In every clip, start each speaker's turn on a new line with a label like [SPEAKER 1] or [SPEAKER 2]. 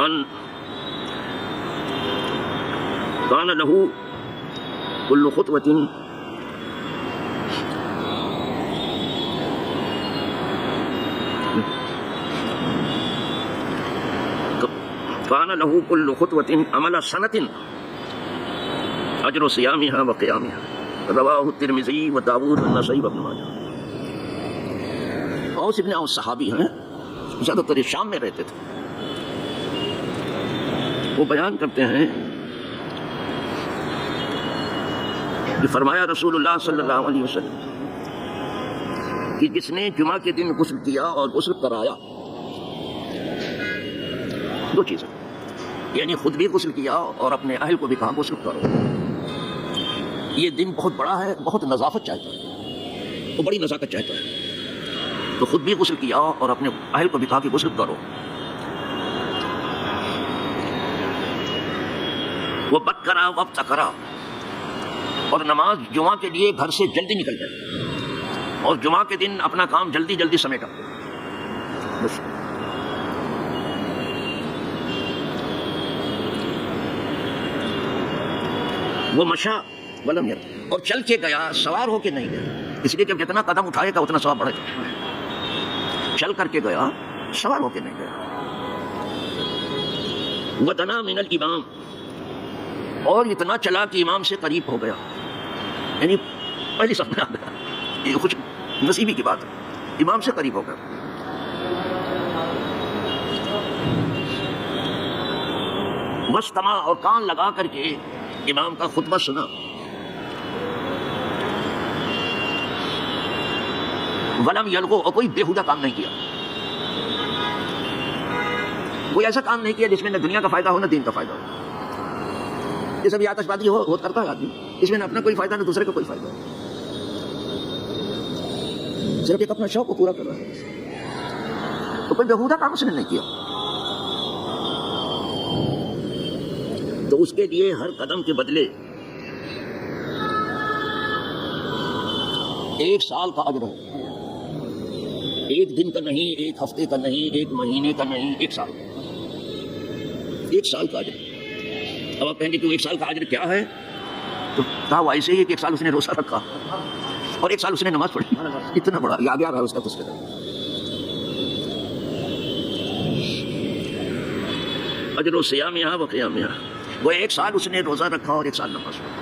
[SPEAKER 1] ان کان لہ کل خطوۃ کان لہ کل خطوۃ عمل سنۃ اجر صیامها وقیامها رواہ الترمذی وداؤد والنسائی وابن ماجہ۔ اوس ابن اوس صحابی ہیں، زیادہ تر شام میں رہتے تھے۔ وہ بیان کرتے ہیں کہ فرمایا رسول اللہ صلی اللہ علیہ وسلم کہ جس نے جمعہ کے دن غسل کیا اور غسل کرایا، دو چیزیں، یعنی خود بھی غسل کیا اور اپنے اہل کو بھی کہا غسل کرو۔ یہ دن بہت بڑا ہے، بہت نظافت چاہتا ہے، وہ بڑی نزاکت چاہتا ہے، تو خود بھی غسل کیا اور اپنے اہل کو بھی کہا کہ غسل کرو۔ وہ بکرا وقت کرا، اور نماز جمعہ کے لیے گھر سے جلدی نکل جائے اور جمعہ کے دن اپنا کام جلدی جلدی سمیٹا۔ بس وہ مشا ولم یرکب، اور چل کے گیا، سوار ہو کے نہیں گیا، اس لیے کہ جتنا قدم اٹھائے گا اتنا ثواب بڑھے گا۔ چل کر کے گیا، سوار ہو کے نہیں گیا۔ ودنا من الامام، اور اتنا چلا کہ امام سے قریب ہو گیا، یعنی پہلی صف میں آ گیا۔ یہ خوش نصیبی کی بات ہے، امام سے قریب ہو گیا۔ واستمع، اور کان لگا کر کے امام کا خطبہ سنا۔ ولم یلغو، اور کوئی بےہودہ کام نہیں کیا، کوئی ایسا کام نہیں کیا جس میں نہ دنیا کا فائدہ ہو نہ دین کا فائدہ ہو۔ جیسے بھی آتش بازی ہو کرتا ہے آدمی، اس میں نہ اپنا کوئی فائدہ نہ دوسرے کا کوئی فائدہ، صرف ایک اپنا شوق کو پورا کر رہا ہے، تو کوئی بےہودہ کام اس نے نہیں کیا۔ تو اس کے لیے ہر قدم کے بدلے 1 سال کا اجر ہے، 1 دن کا نہیں، 1 ہفتے کا نہیں، 1 مہینے کا نہیں، 1 سال، 1 سال کا اجر۔ اب آپ کہیں گے کہ 1 سال کا اجر کیا ہے؟ تو کہا وہ ایسے ہی کہ 1 سال اس نے روزہ رکھا اور 1 سال اس نے نماز پڑھی، اتنا بڑا یاد آ رہا ہے اس کا تذکرہ۔ اجر صیامها وقیامها، وہ 1 سال اس نے روزہ رکھا اور 1 سال نماز پڑھی،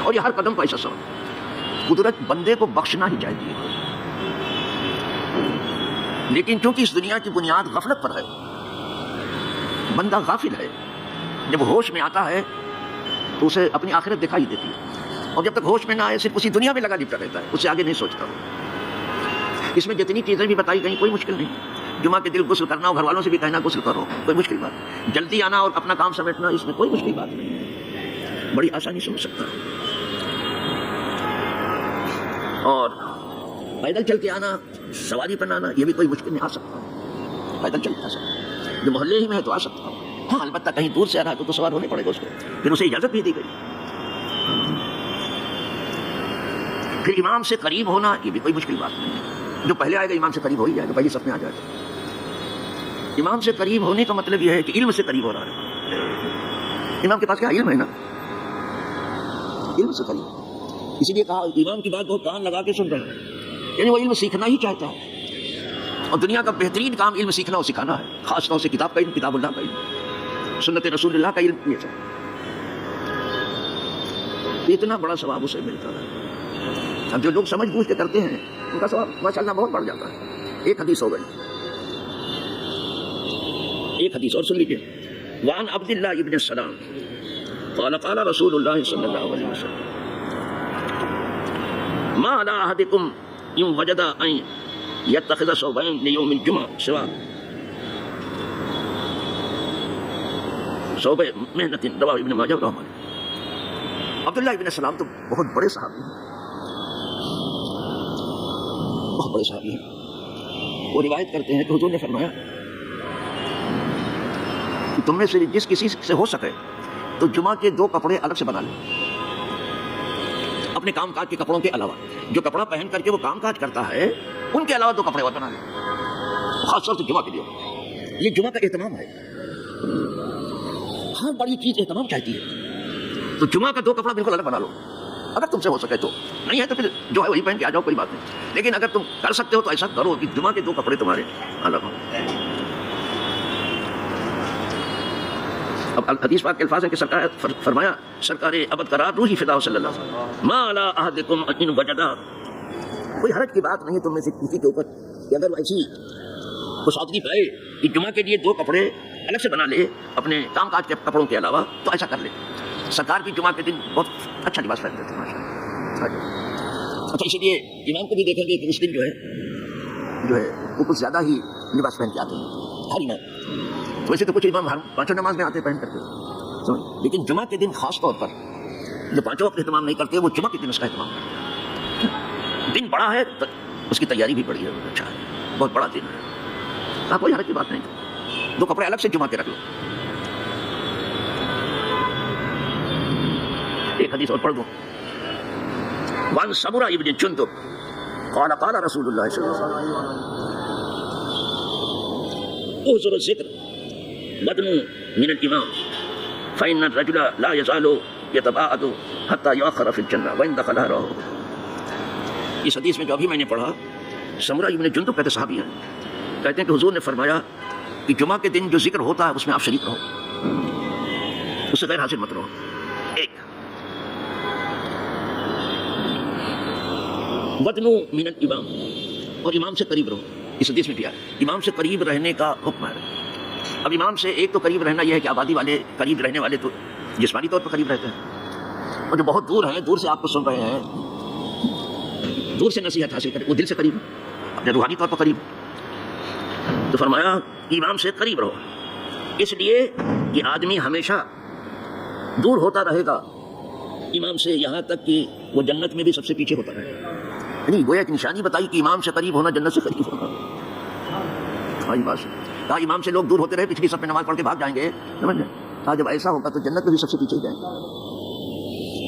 [SPEAKER 1] اور یہ ہر قدم کا ایسا سوال۔ قدرت بندے کو بخشنا ہی چاہتی ہے، لیکن چونکہ اس دنیا کی بنیاد غفلت پر ہے، بندہ غافل ہے، جب ہوش میں آتا ہے تو اسے اپنی آخرت دکھائی دیتی ہے، اور جب تک ہوش میں نہ آئے صرف اسی دنیا میں لگا لپٹا رہتا ہے، اس سے آگے نہیں سوچتا۔ اس میں جتنی چیزیں بھی بتائی گئیں کوئی مشکل نہیں، جمعہ کے دل غسل کرنا اور گھر والوں سے بھی کہنا غسل کرو، کوئی مشکل بات نہیں۔ جلدی آنا اور اپنا کام سمیٹنا، اس میں کوئی مشکل بات نہیں، بڑی آسانی سے ہو سکتا ہے۔ اور پیدل چل کے آنا، سواری پر آنا، یہ بھی کوئی مشکل نہیں، آ سکتا ہوں، پیدل چل کے آ سکتا ہوں، جو محلے ہی میں ہے تو آ سکتا ہوں۔ ہاں البتہ کہیں دور سے آ رہا ہے تو سوار ہونے پڑے گا اس کو، پھر اسے اجازت بھی دی گئی۔ پھر امام سے قریب ہونا، یہ بھی کوئی مشکل بات نہیں ہے، جو پہلے آئے گا امام سے قریب ہو ہی جائے گا، پہلی صف میں آ جائے گا۔ امام سے قریب ہونے کا مطلب یہ ہے کہ علم سے قریب ہو رہا ہے، امام کے پاس کیا علم ہے نا، علم سے قریب، اسی لیے کہا امام کی بات بہت کان لگا کے سن رہا ہے، یعنی وہ علم سیکھنا ہی چاہتا ہے، اور دنیا کا بہترین کام علم سیکھنا اور سکھانا ہے، خاص طور سے کتاب کا علم، کتاب اللہ کا علم، سنت رسول اللہ کا علم، یہ سب اتنا بڑا ثواب اسے ملتا ہے۔ اب جو لوگ سمجھ بوجھ کے کرتے ہیں ان کا ثواب ماشاءاللہ بہت بڑھ جاتا ہے۔ ایک حدیث ہو گئی، ایک حدیث اور سن لیجیے۔ وعن عبد اللہ ابن السلام قال قال رسول اللہ صلی اللہ علیہ وسلم ما علی احدکم ان وجد ان یتخذ ثوبین لیوم الجمعہ سوا ثوب محنت، رواه ابن ماجہ رحمہ۔ عبداللہ ابن السلام تو بہت بڑے صحابی ہیں، بہت بڑے صحابی ہیں۔ وہ روایت کرتے ہیں کہ حضور نے فرمایا کہ تم میں سے جس کسی سے ہو سکے تو جمعہ کے 2 کپڑے الگ سے بنا لیں، اپنے کام کاج کے کپڑوں کے علاوہ، جو کپڑا پہن کر کے وہ کام کاج کرتا ہے ان کے علاوہ 2 کپڑے اور بنا لیں، خاص طور سے جمعہ کے لیے۔ یہ جمعہ کا اہتمام ہے. ہر بڑی چیز اہتمام چاہتی ہے. تو جمعہ کا 2 کپڑا بالکل الگ بنا لو اگر تم سے ہو سکے تو. نہیں ہے تو پھر جو ہے وہی پہن کے آ جاؤ, کوئی بات نہیں. لیکن اگر تم کر سکتے ہو تو ایسا کرو کہ جمعہ کے 2 کپڑے تمہارے الگ ہوں. اب حدیث پاک کے الفاظ ہیں کہ سرکار فرمایا, سرکار ابد قرار روحی فدا صلی اللہ علیہ وسلم, ما علی احدکم ان وجدا, کوئی حرج کی بات نہیں تم میں سے کسی کے اوپر کہ اگر وہ ایسی کسادگی پائے کہ جمعہ کے لیے 2 کپڑے الگ سے بنا لے اپنے کام کاج کے کپڑوں کے علاوہ, تو ایسا کر لے. سرکار بھی جمعہ کے دن بہت اچھا لباس پہنتے تھے ماشاءاللہ. اچھا اسی لیے امام کو بھی دیکھیں گے کہ اس دن جو ہے وہ کچھ زیادہ ہی لباس پہن کے آتے ہیں ہر امام. ویسے تو کچھ امام پانچوں نماز میں آتے پہن کرتے, لیکن جمعہ کے دن خاص طور پر جو پانچوں وقت اہتمام نہیں کرتے وہ جمعہ کے دن اس کا اہتمام کرتے. دن بڑا ہے تو اس کی تیاری بھی بڑی ہے, اچھا ہے, بہت بڑا دن ہے. کوئی حرج کی بات نہیں, 2 کپڑے الگ سے جمعہ کے رکھ لو. ایک حدیث اور پڑھ دوں. وان سمرہ ابن جندب قال قال رسول اللہ صلی اللہ علیہ وسلم احضر الذکر بدن من الامام فإن الرجل لا يزال يتباعد حتى يؤخر في الجنة وإن دخلها راه. اس حدیث میں جو ابھی میں نے پڑھا, سمرہ ابن جندب کہتے صحابی ہیں, کہتے ہیں کہ حضور نے فرمایا کہ جمعہ کے دن جو ذکر ہوتا ہے اس میں آپ شریک رہو, اس سے غیر حاصل مت رہو. ایک بدنو من الامام, اور امام سے قریب رہو. اس حدیث میں بھی ہے امام سے قریب رہنے کا حکم ہے. اب امام سے ایک تو قریب رہنا یہ ہے کہ آبادی والے قریب رہنے والے تو جسمانی طور پر قریب رہتے ہیں, اور جو بہت دور ہیں, دور سے آپ کو سن رہے ہیں, دور سے نصیحت حاصل کریں, وہ دل سے قریب ہے, اپنے روحانی طور پر قریب. تو فرمایا امام سے قریب رہو, اس لیے کہ آدمی ہمیشہ دور ہوتا رہے گا امام سے یہاں تک کہ وہ جنت میں بھی سب سے پیچھے ہوتا رہے گا. نہیں, گویا ایک نشانی بتائی کہ امام سے قریب ہونا جنت سے قریب ہونا. ہماری بات ہے کہا امام سے لوگ دور ہوتے رہے, پچھلی صف میں نماز پڑھ کے بھاگ جائیں گے, سمجھ لیں. کہا جب ایسا ہوگا تو جنت میں بھی سب سے پیچھے ہی جائیں گے.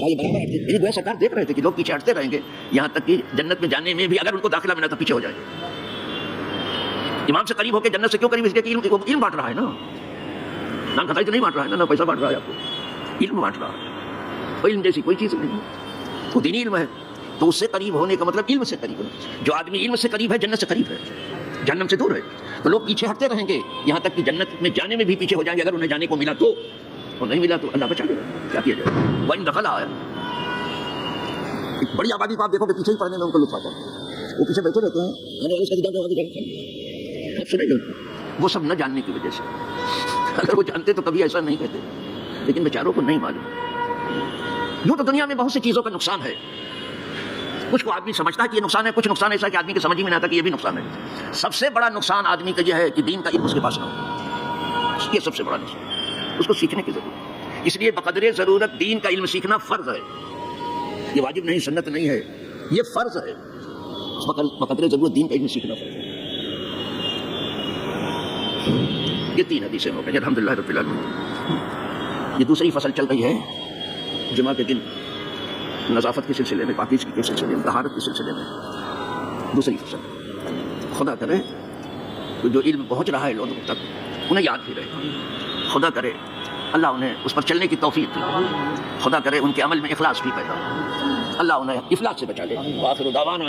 [SPEAKER 1] یہ گویا سرکار دیکھ رہے تھے کہ لوگ پیچھے ہٹتے رہیں گے یہاں تک کہ جنت میں جانے میں بھی اگر ان کو داخلہ ملا تو پیچھے ہو جائیں گے. امام سے قریب ہو کے جنت سے کیوں قریب, اس لیے کہ علم بانٹ رہا ہے نا, نام کھتائی تو نہیں بانٹ رہا ہے نا, پیسہ بانٹ رہا ہے آپ کو, علم بانٹ رہا ہے. علم جیسی کوئی چیز نہیں, وہ دینی علم ہے. تو اس سے قریب ہونے کا مطلب علم سے قریب ہونا. جو آدمی علم سے قریب ہے جنت سے قریب ہے, جہنم سے دور ہے. تو لوگ پیچھے ہٹتے رہیں گے یہاں تک کہ جنت میں جانے میں بھی پیچھے ہو جائیں گے. اگر انہیں جانے کو ملا تو, اور نہیں ملا تو اللہ بچا لے گا, کیا کیا جائے. وَإِن دَخَلَ آیا ایک بڑی آبادی کو آپ دیکھو کہ پیچھے ہی پڑھنے میں ان کو لطف آتا ہے, وہ پیچھے بیٹھے رہتے ہیں. وہ سب نہ جاننے کی وجہ سے, اگر وہ جانتے تو کبھی ایسا نہیں کہتے, لیکن بیچاروں کو نہیں معلوم. یوں تو دنیا میں بہت سی چیزوں کا نقصان ہے. کچھ کو آدمی سمجھتا ہے کہ یہ نقصان ہے, کچھ نقصان ایسا ہے کہ آدمی کے سمجھ میں نہیں آتا کہ یہ بھی نقصان ہے. سب سے بڑا نقصان آدمی کا یہ ہے کہ دین کا علم اس کے پاس نہ ہو. یہ سب سے بڑا نقصان, اس کو سیکھنے کی ضرورت ہے. اس لیے بقدر ضرورت دین کا علم سیکھنا فرض ہے. یہ واجب نہیں, سنت نہیں ہے, یہ فرض ہے. بقدر ضرورت دین کا علم سیکھنا فرض ہے. یہ 3 حدیثیں ہو گئی الحمدللہ رب العالمین. یہ دوسری فصل چل رہی ہے جمعہ کے دن نظافت کے سلسلے میں, پاکیزگی کے سلسلے میں, طہارت کے سلسلے میں. دوسری فصل خدا کرے جو علم پہنچ رہا ہے لوگوں تک انہیں یاد بھی رہے. خدا کرے اللہ انہیں اس پر چلنے کی توفیق دے. خدا کرے ان کے عمل میں اخلاص بھی پیدا ہو. اللہ انہیں افلاس سے بچا لے. آخر دعوانا